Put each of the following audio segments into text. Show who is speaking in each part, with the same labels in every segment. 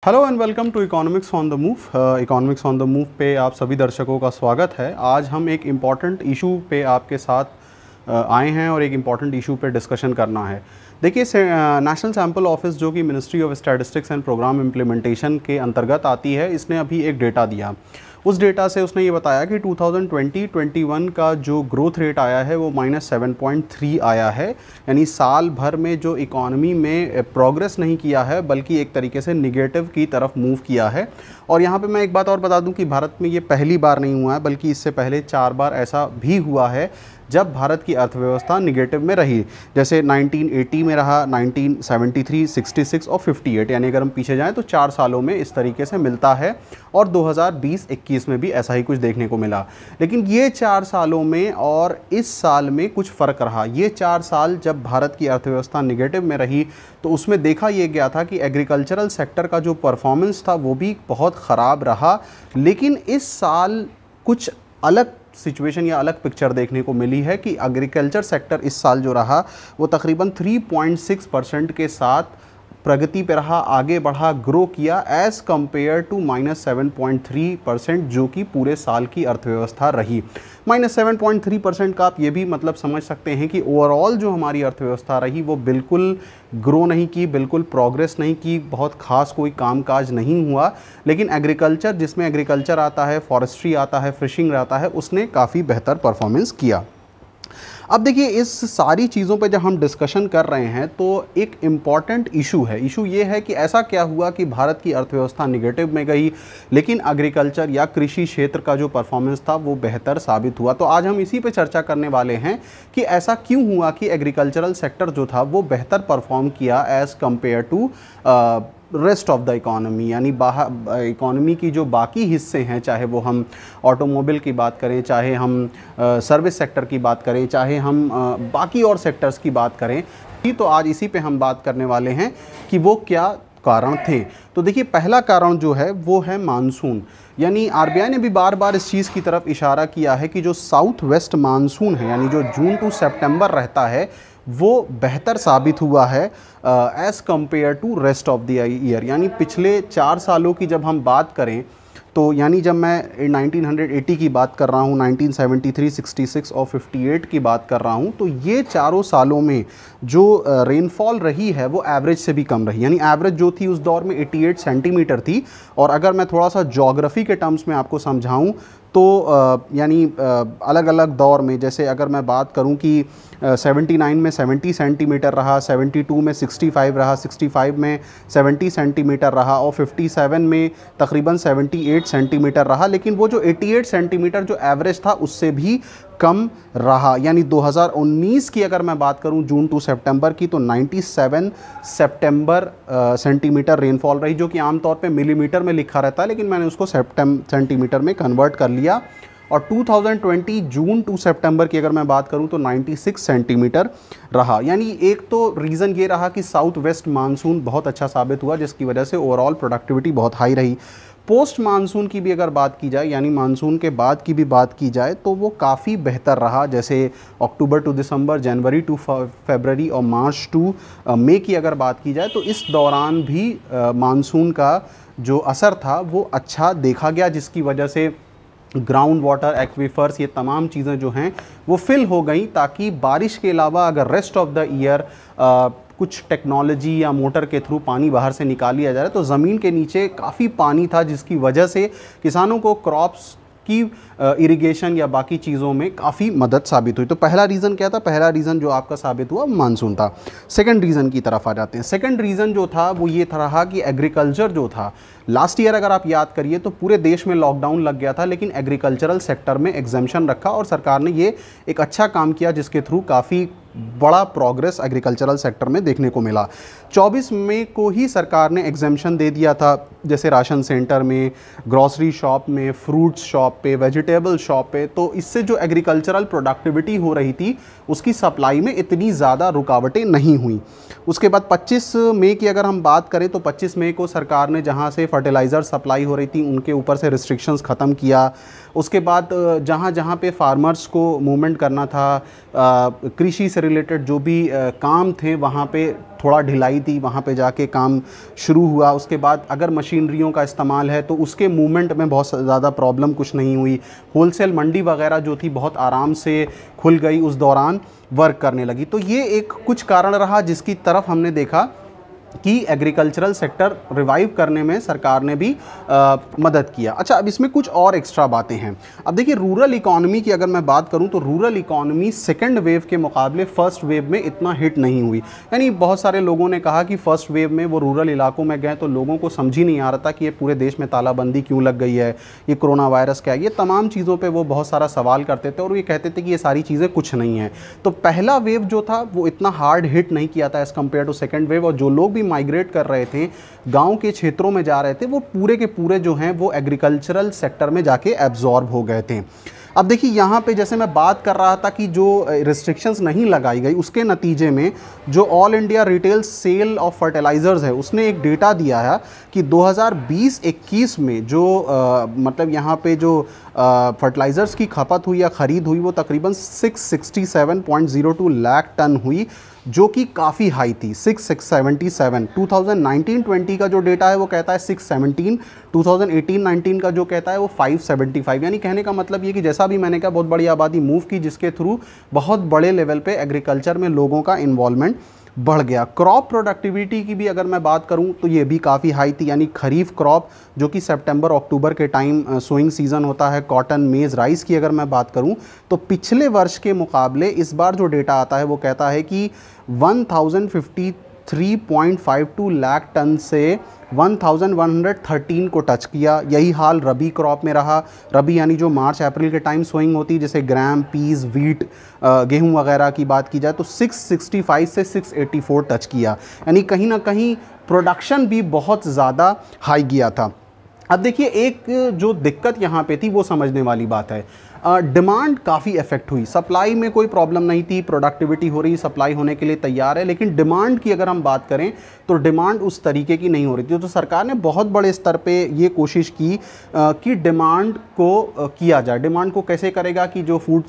Speaker 1: Hello and welcome to economics on the move. Economics on the move पे आप सभी दर्शकों का स्वागत है। आज हम एक इम्पॉर्टेंट इशू पे आपके साथ आए हैं और एक इम्पॉर्टेंट इशू पे डिस्कशन करना है। देखिए, नेशनल सैम्पल ऑफिस जो कि ministry of statistics and programme implementation के अंतर्गत आती है, इसने अभी एक डेटा दिया। उस डेटा से उसने ये बताया कि 2020-21 का जो ग्रोथ रेट आया है वो -7.3 आया है। यानी साल भर में जो इकॉनमी में प्रोग्रेस नहीं किया है बल्कि एक तरीके से निगेटिव की तरफ मूव किया है। और यहाँ पे मैं एक बात और बता दूं कि भारत में ये पहली बार नहीं हुआ है बल्कि इससे पहले 4 बार ऐसा भी हुआ है जब भारत की अर्थव्यवस्था निगेटिव में रही। जैसे 1980 में रहा, 1973, 66 और 58। यानी अगर हम पीछे जाएं तो 4 सालों में इस तरीके से मिलता है और 2020-21 में भी ऐसा ही कुछ देखने को मिला। लेकिन ये 4 सालों में और इस साल में कुछ फ़र्क रहा। ये 4 साल जब भारत की अर्थव्यवस्था निगेटिव में रही तो उसमें देखा ये गया था कि एग्रीकल्चरल सेक्टर का जो परफॉर्मेंस था वो भी बहुत ख़राब रहा। लेकिन इस साल कुछ अलग सिचुएशन या अलग पिक्चर देखने को मिली है कि एग्रीकल्चर सेक्टर इस साल जो रहा वो तकरीबन 3.6% के साथ प्रगति पे रहा, आगे बढ़ा, ग्रो किया एज़ कम्पेयर टू -7.3% जो कि पूरे साल की अर्थव्यवस्था रही। -7.3% का आप ये भी मतलब समझ सकते हैं कि ओवरऑल जो हमारी अर्थव्यवस्था रही वो बिल्कुल ग्रो नहीं की, बिल्कुल प्रोग्रेस नहीं की, बहुत ख़ास कोई कामकाज नहीं हुआ। लेकिन एग्रीकल्चर, जिसमें एग्रीकल्चर आता है, फॉरेस्ट्री आता है, फिशिंग आता है, उसने काफ़ी बेहतर परफॉर्मेंस किया। अब देखिए, इस सारी चीज़ों पे जब हम डिस्कशन कर रहे हैं तो एक इम्पॉर्टेंट इशू है। इशू ये है कि ऐसा क्या हुआ कि भारत की अर्थव्यवस्था निगेटिव में गई लेकिन एग्रीकल्चर या कृषि क्षेत्र का जो परफॉर्मेंस था वो बेहतर साबित हुआ। तो आज हम इसी पे चर्चा करने वाले हैं कि ऐसा क्यों हुआ कि एग्रीकल्चरल सेक्टर जो था वो बेहतर परफॉर्म किया as compare to rest of the economy. यानी बाहर इकॉनमी की जो बाकी हिस्से हैं, चाहे वो हम ऑटोमोबाइल की बात करें, चाहे हम सर्विस सेक्टर की बात करें, चाहे हम बाकी और सेक्टर्स की बात करें, तो आज इसी पे हम बात करने वाले हैं कि वो क्या कारण थे। तो देखिए, पहला कारण जो है वो है मानसून। यानी आरबीआई ने भी बार बार इस चीज़ की तरफ इशारा किया है कि जो साउथ वेस्ट मानसून है, यानी जो जून टू सितंबर रहता है, वो बेहतर साबित हुआ है as compare to rest of the year. यानी पिछले 4 सालों की जब हम बात करें तो यानी जब मैं 1980 की बात कर रहा हूँ, 1973, 66 और 58 की बात कर रहा हूँ, तो ये चारों सालों में जो रेनफॉल रही है वो एवरेज से भी कम रही। यानी एवरेज जो थी उस दौर में 88 सेंटीमीटर थी। और अगर मैं थोड़ा सा ज्योग्राफी के टर्म्स में आपको समझाऊँ तो यानी अलग अलग दौर में, जैसे अगर मैं बात करूं कि 79 में 70 सेंटीमीटर रहा, 72 में 65 रहा, 65 में 70 सेंटीमीटर रहा और 57 में तकरीबन 78 सेंटीमीटर रहा। लेकिन वो जो 88 सेंटीमीटर जो एवरेज था उससे भी कम रहा। यानी 2019 की अगर मैं बात करूं जून टू सितंबर की, तो 97 सेंटीमीटर रेनफॉल रही, जो कि आमतौर पे मिलीमीटर में लिखा रहता है, लेकिन मैंने उसको सेंटीमीटर में कन्वर्ट कर लिया। और 2020 जून टू सितंबर की अगर मैं बात करूं तो 96 सेंटीमीटर रहा। यानी एक तो रीज़न ये रहा कि साउथ वेस्ट मानसून बहुत अच्छा साबित हुआ, जिसकी वजह से ओवरऑल प्रोडक्टिविटी बहुत हाई रही। पोस्ट मानसून की भी अगर बात की जाए, यानी मानसून के बाद की भी बात की जाए, तो वो काफ़ी बेहतर रहा। जैसे अक्टूबर टू दिसंबर, जनवरी टू फरवरी और मार्च टू मई की अगर बात की जाए, तो इस दौरान भी मानसून का जो असर था वो अच्छा देखा गया, जिसकी वजह से ग्राउंड वाटर, एक्वीफर्स, ये तमाम चीज़ें जो हैं वो फिल हो गई, ताकि बारिश के अलावा अगर रेस्ट ऑफ द ईयर कुछ टेक्नोलॉजी या मोटर के थ्रू पानी बाहर से निकाल लिया जा रहा है तो ज़मीन के नीचे काफ़ी पानी था, जिसकी वजह से किसानों को क्रॉप्स की इरिगेशन या बाकी चीज़ों में काफ़ी मदद साबित हुई। तो पहला रीज़न क्या था? पहला रीज़न जो आपका साबित हुआ मानसून था। सेकंड रीज़न की तरफ आ जाते हैं। सेकंड रीज़न जो था वो ये रहा कि एग्रीकल्चर जो था, लास्ट ईयर अगर आप याद करिए तो पूरे देश में लॉकडाउन लग गया था, लेकिन एग्रीकल्चरल सेक्टर में एग्जेम्पशन रखा और सरकार ने ये एक अच्छा काम किया, जिसके थ्रू काफ़ी बड़ा प्रोग्रेस एग्रीकल्चरल सेक्टर में देखने को मिला। 24 मई को ही सरकार ने एग्जेम्पशन दे दिया था, जैसे राशन सेंटर में, ग्रॉसरी शॉप में, फ्रूट्स शॉप पे, वेजिटेबल शॉप पे। तो इससे जो एग्रीकल्चरल प्रोडक्टिविटी हो रही थी उसकी सप्लाई में इतनी ज़्यादा रुकावटें नहीं हुई। उसके बाद 25 मई की अगर हम बात करें तो 25 मई को सरकार ने जहां से फर्टिलाइज़र सप्लाई हो रही थी उनके ऊपर से रिस्ट्रिक्शंस ख़त्म किया। उसके बाद जहाँ जहाँ पे फार्मर्स को मूवमेंट करना था, कृषि से रिलेटेड जो भी काम थे वहाँ पे थोड़ा ढिलाई थी, वहाँ पे जाके काम शुरू हुआ। उसके बाद अगर मशीनरियों का इस्तेमाल है तो उसके मूवमेंट में बहुत ज़्यादा प्रॉब्लम कुछ नहीं हुई। होलसेल मंडी वगैरह जो थी बहुत आराम से खुल गई, उस दौरान वर्क करने लगी। तो ये एक कुछ कारण रहा जिसकी तरफ हमने देखा कि एग्रीकल्चरल सेक्टर रिवाइव करने में सरकार ने भी मदद किया। अच्छा, अब इसमें कुछ और एक्स्ट्रा बातें हैं। अब देखिए, रूरल इकॉनमी की अगर मैं बात करूं तो रूरल इकॉनमी सेकंड वेव के मुकाबले फर्स्ट वेव में इतना हिट नहीं हुई। यानी बहुत सारे लोगों ने कहा कि फर्स्ट वेव में वो रूरल इलाकों में गए तो लोगों को समझ ही नहीं आ रहा था कि ये पूरे देश में तालाबंदी क्यों लग गई है, ये कोरोना वायरस क्या है, ये तमाम चीज़ों पर वो बहुत सारा सवाल करते थे और ये कहते थे कि ये सारी चीज़ें कुछ नहीं हैं। तो पहला वेव जो था वो इतना हार्ड हिट नहीं किया था as compare to second wave, और जो लोग भी माइग्रेट कर रहे थे, गांव के क्षेत्रों में जा रहे थे, वो पूरे के पूरे जो हैं वो एग्रीकल्चरल सेक्टर में जाके एब्जॉर्ब हो गए थे। अब देखिए, यहाँ पे जैसे मैं बात कर रहा था कि जो रिस्ट्रिक्शंस नहीं लगाई गई उसके नतीजे में जो all India retail sale of fertilisers है उसने एक डेटा दिया है कि 2020-21 में जो मतलब यहाँ पे जो फर्टिलाइज़र्स की खपत हुई या ख़रीद हुई वो तकरीबन 667.02 लाख टन हुई, जो कि काफ़ी हाई थी। 677। 2019-20 का जो डेटा है वो कहता है 617, 2018-19 का जो कहता है वो 575। यानी कहने का मतलब ये कि जैसा भी मैंने कहा, बहुत बड़ी आबादी मूव की जिसके थ्रू बहुत बड़े लेवल पे एग्रीकल्चर में लोगों का इन्वॉल्वमेंट बढ़ गया। क्रॉप प्रोडक्टिविटी की भी अगर मैं बात करूं तो ये भी काफ़ी हाई थी। यानी खरीफ क्रॉप जो कि सितंबर अक्टूबर के टाइम सोइंग सीज़न होता है, कॉटन, मेज़, राइस की अगर मैं बात करूं तो पिछले वर्ष के मुकाबले इस बार जो डेटा आता है वो कहता है कि 1053.52 लाख टन से 1113 को टच किया। यही हाल रबी क्रॉप में रहा। रबी यानी जो मार्च अप्रैल के टाइम सोइंग होती है, जैसे ग्राम, पीस, वीट, गेहूं वगैरह की बात की जाए तो 665 से 684 टच किया। यानी कहीं ना कहीं प्रोडक्शन भी बहुत ज़्यादा हाई गया था। अब देखिए, एक जो दिक्कत यहाँ पे थी वो समझने वाली बात है। डिमांड काफ़ी इफेक्ट हुई, सप्लाई में कोई प्रॉब्लम नहीं थी, प्रोडक्टिविटी हो रही, सप्लाई होने के लिए तैयार है। लेकिन डिमांड की अगर हम बात करें तो डिमांड उस तरीके की नहीं हो रही थी। तो सरकार ने बहुत बड़े स्तर पे ये कोशिश की कि डिमांड को किया जाए। डिमांड को कैसे करेगा कि जो फूड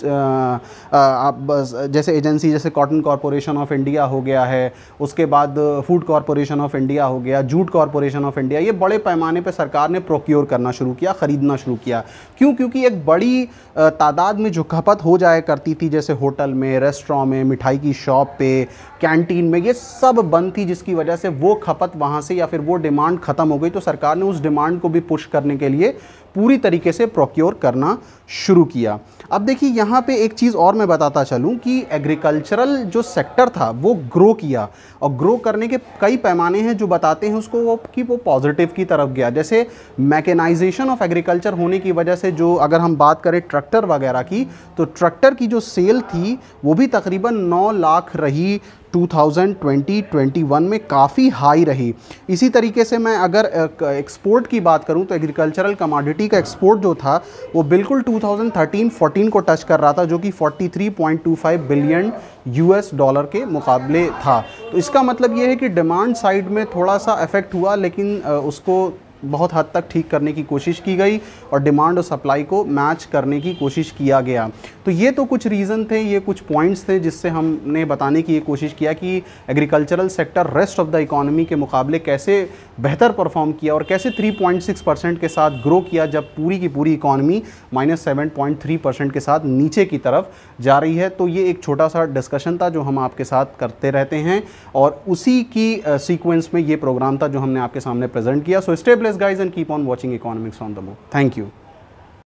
Speaker 1: जैसे एजेंसी जैसे कॉटन कॉरपोरेशन ऑफ इंडिया हो गया है, उसके बाद फूड कॉरपोरेशन ऑफ इंडिया हो गया, जूट कॉरपोरेशन ऑफ इंडिया, ये बड़े पैमाने पर सरकार ने प्रोक्योर करना शुरू किया, ख़रीदना शुरू किया। क्यों? क्योंकि एक बड़ी तादाद में जो खपत हो जाया करती थी, जैसे होटल में, रेस्टोरेंट में, मिठाई की शॉप पे, कैंटीन में, ये सब बंद थी, जिसकी वजह से वो खपत वहाँ से या फिर वो डिमांड ख़त्म हो गई। तो सरकार ने उस डिमांड को भी पुश करने के लिए पूरी तरीके से प्रोक्योर करना शुरू किया। अब देखिए, यहाँ पे एक चीज़ और मैं बताता चलूँ कि एग्रीकल्चरल जो सेक्टर था वो ग्रो किया, और ग्रो करने के कई पैमाने हैं जो बताते हैं उसको वो पॉजिटिव की तरफ गया। जैसे मैकेनाइजेशन ऑफ एग्रीकल्चर होने की वजह से, जो अगर हम बात करें ट्रैक्टर वगैरह की, तो ट्रैक्टर की जो सेल थी वो भी तकरीबन 9 लाख रही 2020-21 में, काफ़ी हाई रही। इसी तरीके से मैं अगर एक्सपोर्ट की बात करूं तो एग्रीकल्चरल कमोडिटी का एक्सपोर्ट जो था वो बिल्कुल 2013-14 को टच कर रहा था, जो कि 43.25 बिलियन US डॉलर के मुकाबले था। तो इसका मतलब ये है कि डिमांड साइड में थोड़ा सा इफेक्ट हुआ, लेकिन उसको बहुत हद तक ठीक करने की कोशिश की गई और डिमांड और सप्लाई को मैच करने की कोशिश किया गया। तो ये तो कुछ रीज़न थे, ये कुछ पॉइंट्स थे जिससे हमने बताने की ये कोशिश किया कि agricultural sector rest of the economy के मुकाबले कैसे बेहतर परफॉर्म किया और कैसे 3.6% के साथ ग्रो किया, जब पूरी की पूरी इकोनॉमी -7.3% के साथ नीचे की तरफ जा रही है। तो ये एक छोटा सा डिस्कशन था जो हम आपके साथ करते रहते हैं, और उसी की सीक्वेंस में ये प्रोग्राम था जो हमने आपके सामने प्रेजेंट किया। So stay blessed guys and keep on watching Economics on the Move. Thank you.